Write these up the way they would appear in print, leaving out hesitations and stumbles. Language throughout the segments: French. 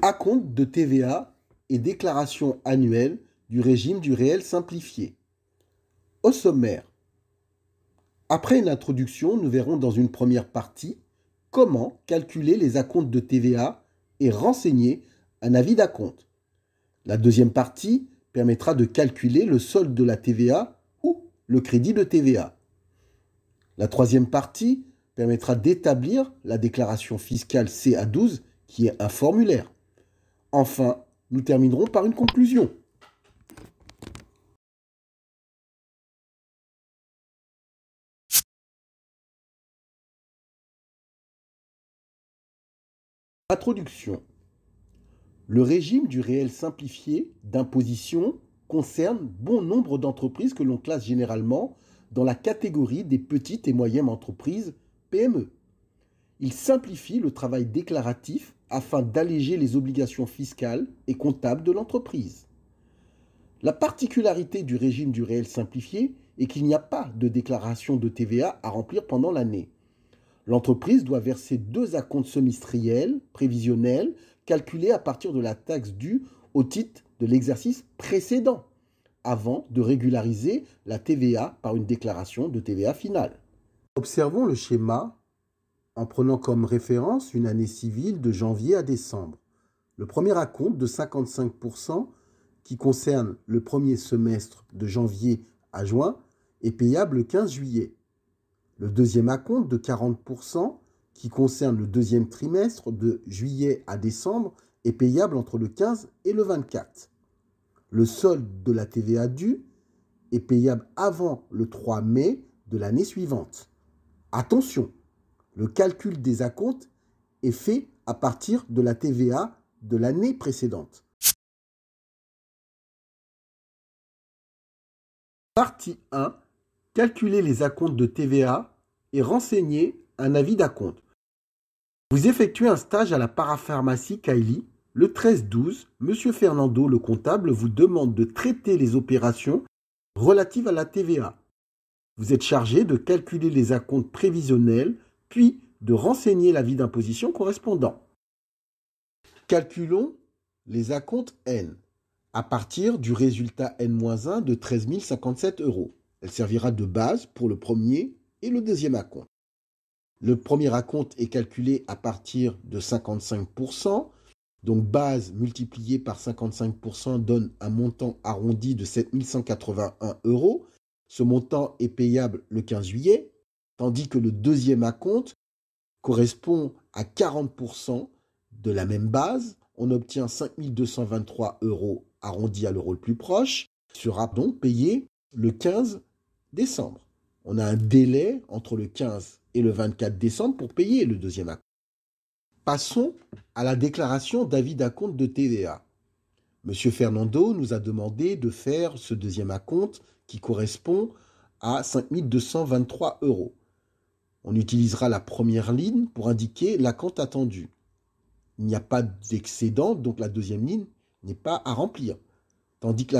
Acompte de TVA et déclaration annuelle du régime du réel simplifié. Au sommaire, après une introduction, nous verrons dans une première partie comment calculer les acomptes de TVA et renseigner un avis d'acompte. La deuxième partie permettra de calculer le solde de la TVA ou le crédit de TVA. La troisième partie permettra d'établir la déclaration fiscale CA12 qui est un formulaire. Enfin, nous terminerons par une conclusion. Introduction. Le régime du réel simplifié d'imposition concerne bon nombre d'entreprises que l'on classe généralement dans la catégorie des petites et moyennes entreprises PME. Il simplifie le travail déclaratif afin d'alléger les obligations fiscales et comptables de l'entreprise. La particularité du régime du réel simplifié est qu'il n'y a pas de déclaration de TVA à remplir pendant l'année. L'entreprise doit verser 2 acomptes semestriels prévisionnels calculés à partir de la taxe due au titre de l'exercice précédent, avant de régulariser la TVA par une déclaration de TVA finale. Observons le schéma en prenant comme référence une année civile de janvier à décembre. Le premier acompte de 55% qui concerne le premier semestre de janvier à juin est payable le 15 juillet. Le deuxième acompte de 40% qui concerne le deuxième trimestre de juillet à décembre est payable entre le 15 et le 24. Le solde de la TVA due est payable avant le 3 mai de l'année suivante. Attention, le calcul des acomptes est fait à partir de la TVA de l'année précédente. Partie 1. Calculer les acomptes de TVA et renseigner un avis d'acompte. Vous effectuez un stage à la parapharmacie Kaili. Le 13-12, M. Fernando, le comptable, vous demande de traiter les opérations relatives à la TVA. Vous êtes chargé de calculer les acomptes prévisionnels, puis de renseigner l'avis d'imposition correspondant. Calculons les acomptes N à partir du résultat N-1 de 13 057 €. Elle servira de base pour le premier et le deuxième acompte. Le premier acompte est calculé à partir de 55%. Donc base multipliée par 55% donne un montant arrondi de 7 181 €. Ce montant est payable le 15 juillet, tandis que le deuxième acompte correspond à 40% de la même base. On obtient 5 223 € arrondi à l'euro le plus proche, sera donc payé le 15 décembre. On a un délai entre le 15 et le 24 décembre pour payer le deuxième acompte. Passons à la déclaration d'avis d'acompte de TVA. M. Fernando nous a demandé de faire ce deuxième acompte qui correspond à 5 223 €. On utilisera la première ligne pour indiquer l'acompte attendu. Il n'y a pas d'excédent, donc la deuxième ligne n'est pas à remplir. Tandis que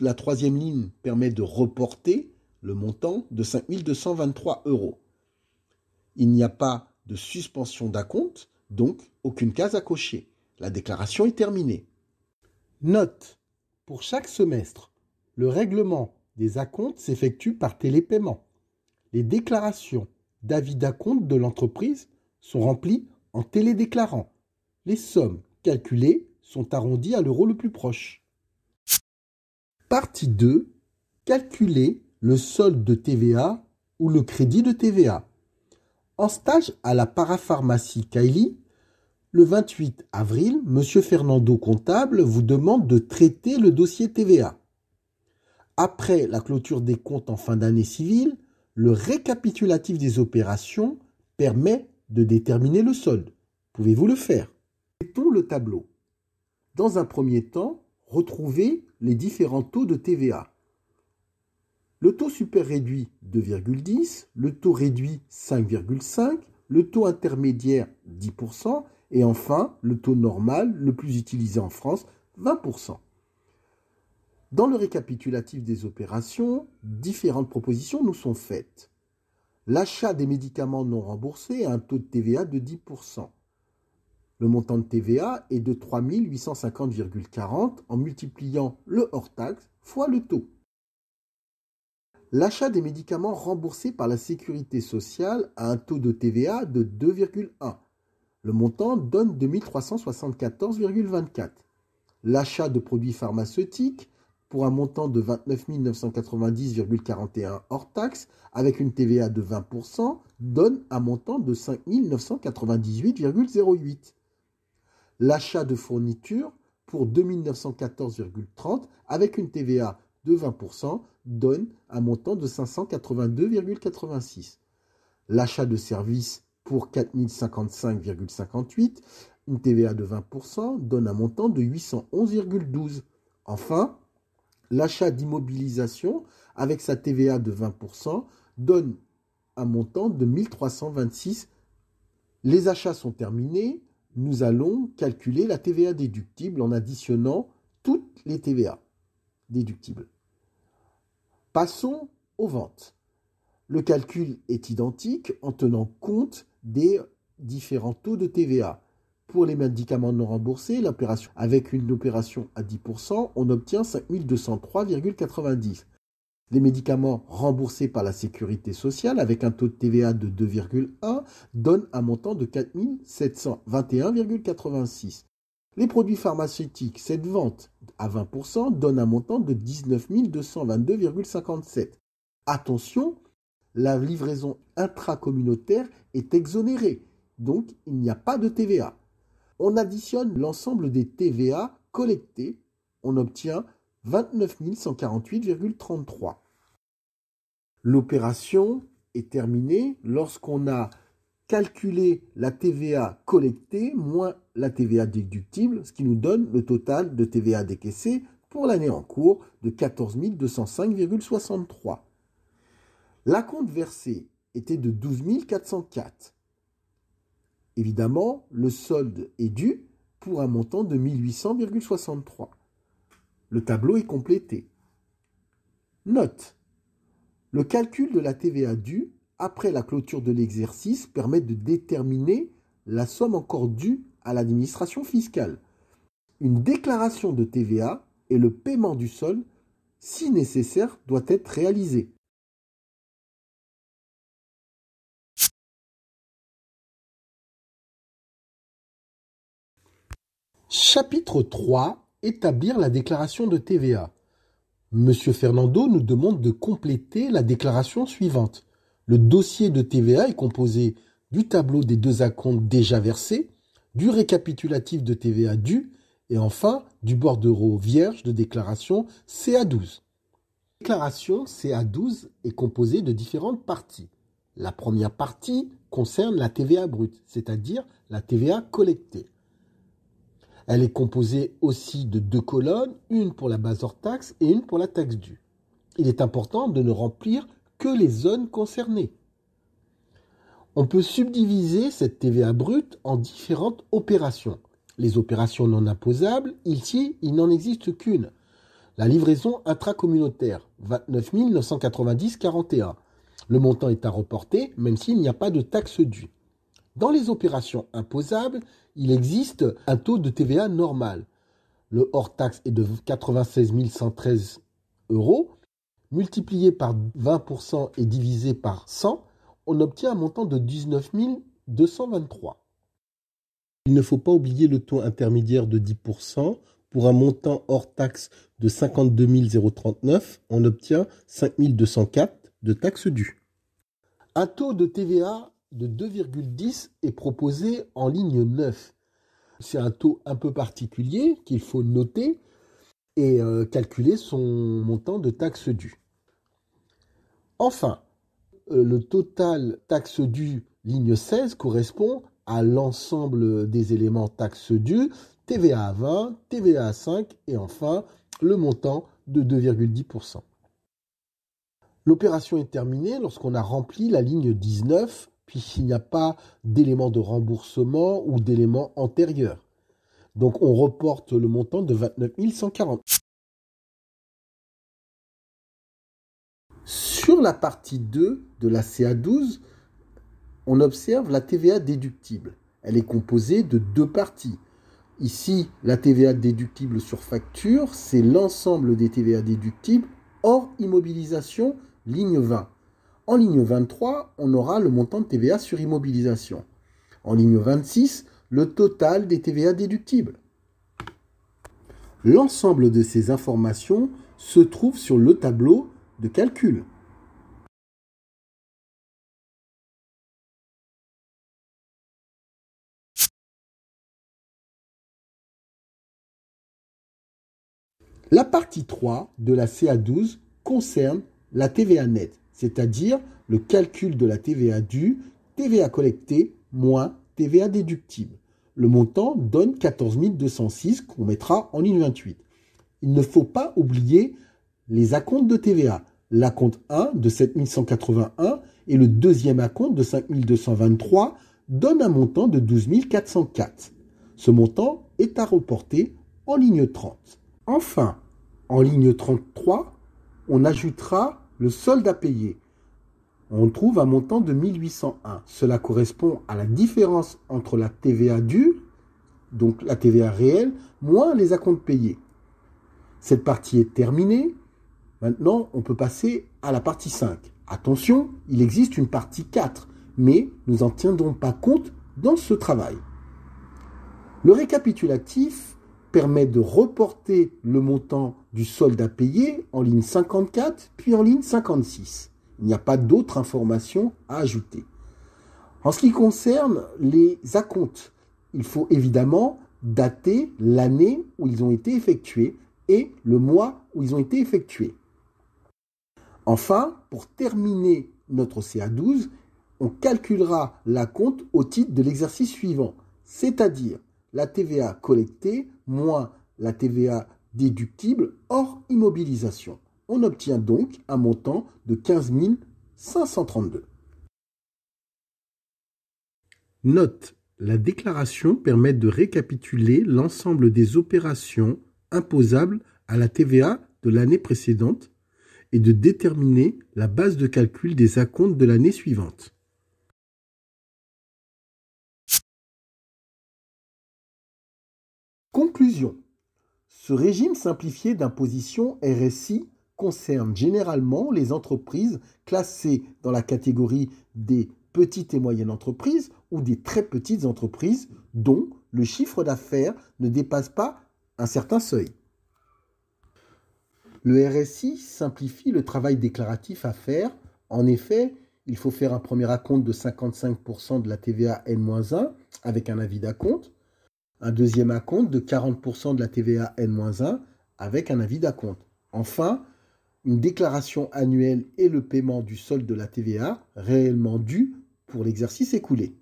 la troisième ligne permet de reporter le montant de 5 223 €. Il n'y a pas de suspension d'acompte, donc aucune case à cocher. La déclaration est terminée. Note, pour chaque semestre, le règlement des acomptes s'effectue par télépaiement. Les déclarations d'avis d'acompte de l'entreprise sont remplies en télédéclarant. Les sommes calculées sont arrondies à l'euro le plus proche. Partie 2. Calculer le solde de TVA ou le crédit de TVA. En stage à la parapharmacie Kaili, le 28 avril, M. Fernando comptable vous demande de traiter le dossier TVA. Après la clôture des comptes en fin d'année civile, le récapitulatif des opérations permet de déterminer le solde. Pouvez-vous le faire? Mettons le tableau. Dans un premier temps, retrouvez les différents taux de TVA. Le taux super réduit 2,10, le taux réduit 5,5, le taux intermédiaire 10% et enfin le taux normal, le plus utilisé en France, 20%. Dans le récapitulatif des opérations, différentes propositions nous sont faites. L'achat des médicaments non remboursés a un taux de TVA de 10%. Le montant de TVA est de 3 850,40 en multipliant le hors-taxe fois le taux. L'achat des médicaments remboursés par la sécurité sociale a un taux de TVA de 2,1. Le montant donne 2374,24. L'achat de produits pharmaceutiques pour un montant de 29 990,41 hors taxe avec une TVA de 20% donne un montant de 5 998,08. L'achat de fournitures pour 2 914,30 avec une TVA de 20% donne un montant de 582,86. L'achat de services pour 4 055,58, une TVA de 20% donne un montant de 811,12. Enfin, l'achat d'immobilisation avec sa TVA de 20% donne un montant de 1326. Les achats sont terminés. Nous allons calculer la TVA déductible en additionnant toutes les TVA déductibles. Passons aux ventes. Le calcul est identique en tenant compte des différents taux de TVA. Pour les médicaments non remboursés, avec une opération à 10%, on obtient 5 203,90. Les médicaments remboursés par la sécurité sociale avec un taux de TVA de 2,1 donnent un montant de 4 721,86. Les produits pharmaceutiques, cette vente à 20% donne un montant de 19 222,57. Attention, la livraison intracommunautaire est exonérée, donc il n'y a pas de TVA. On additionne l'ensemble des TVA collectés, on obtient 29 148,33. L'opération est terminée lorsqu'on a calculé la TVA collectée moins la TVA déductible, ce qui nous donne le total de TVA décaissée pour l'année en cours de 14 205,63. L'acompte versé était de 12 404. Évidemment, le solde est dû pour un montant de 1800,63. Le tableau est complété. Note: le calcul de la TVA due après la clôture de l'exercice permet de déterminer la somme encore due à l'administration fiscale. Une déclaration de TVA et le paiement du solde, si nécessaire, doit être réalisé. Chapitre 3. Établir la déclaration de TVA. Monsieur Fernando nous demande de compléter la déclaration suivante. Le dossier de TVA est composé du tableau des deux acomptes déjà versés, du récapitulatif de TVA dû et enfin du bordereau vierge de déclaration CA12. La déclaration CA12 est composée de différentes parties. La première partie concerne la TVA brute, c'est-à-dire la TVA collectée. Elle est composée aussi de 2 colonnes, une pour la base hors taxe et une pour la taxe due. Il est important de ne remplir que les zones concernées. On peut subdiviser cette TVA brute en différentes opérations. Les opérations non imposables, ici, il n'en existe qu'une. La livraison intracommunautaire, 29 990,41. Le montant est à reporter, même s'il n'y a pas de taxe due. Dans les opérations imposables, il existe un taux de TVA normal. Le hors-taxe est de 96 113 euros. Multiplié par 20% et divisé par 100, on obtient un montant de 19 223. Il ne faut pas oublier le taux intermédiaire de 10%. Pour un montant hors taxe de 52 039, on obtient 5 204 de taxes dues. Un taux de TVA de 2,10 est proposé en ligne 9. C'est un taux un peu particulier qu'il faut noter et calculer son montant de taxes dues. Enfin, le total taxes dues ligne 16 correspond à l'ensemble des éléments taxes dues, TVA à 20, TVA à 5 et enfin le montant de 2,10%. L'opération est terminée lorsqu'on a rempli la ligne 19, puisqu'il n'y a pas d'éléments de remboursement ou d'éléments antérieurs. Donc on reporte le montant de 29 140. Sur la partie 2 de la CA12, on observe la TVA déductible. Elle est composée de deux parties. Ici, la TVA déductible sur facture, c'est l'ensemble des TVA déductibles hors immobilisation, ligne 20. En ligne 23, on aura le montant de TVA sur immobilisation. En ligne 26, le total des TVA déductibles. L'ensemble de ces informations se trouve sur le tableau de calcul. La partie 3 de la CA12 concerne la TVA nette, c'est-à-dire le calcul de la TVA due, TVA collectée moins TVA déductible. Le montant donne 14 206 qu'on mettra en ligne 28. Il ne faut pas oublier les acomptes de TVA. L'acompte 1 de 7 181 et le deuxième acompte de 5 223 donnent un montant de 12 404. Ce montant est à reporter en ligne 30. Enfin, en ligne 33, on ajoutera le solde à payer. On trouve un montant de 1801. Cela correspond à la différence entre la TVA due, donc la TVA réelle, moins les acomptes payés. Cette partie est terminée. Maintenant, on peut passer à la partie 5. Attention, il existe une partie 4, mais nous n'en tiendrons pas compte dans ce travail. Le récapitulatif permet de reporter le montant du solde à payer en ligne 54, puis en ligne 56. Il n'y a pas d'autres informations à ajouter. En ce qui concerne les acomptes, il faut évidemment dater l'année où ils ont été effectués et le mois où ils ont été effectués. Enfin, pour terminer notre CA12, on calculera l'acompte au titre de l'exercice suivant, c'est-à-dire la TVA collectée moins la TVA déductible hors immobilisation. On obtient donc un montant de 15 532. Note, la déclaration permet de récapituler l'ensemble des opérations imposables à la TVA de l'année précédente et de déterminer la base de calcul des acomptes de l'année suivante. Conclusion. Ce régime simplifié d'imposition RSI concerne généralement les entreprises classées dans la catégorie des petites et moyennes entreprises ou des très petites entreprises dont le chiffre d'affaires ne dépasse pas un certain seuil. Le RSI simplifie le travail déclaratif à faire. En effet, il faut faire un premier acompte de 55% de la TVA N-1 avec un avis d'acompte, un deuxième acompte de 40% de la TVA N-1 avec un avis d'acompte. Enfin, une déclaration annuelle et le paiement du solde de la TVA réellement dû pour l'exercice écoulé.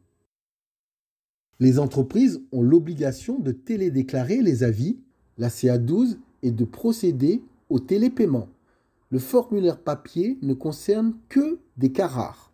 Les entreprises ont l'obligation de télédéclarer les avis, la CA12, et de procéder au télépaiement. Le formulaire papier ne concerne que des cas rares.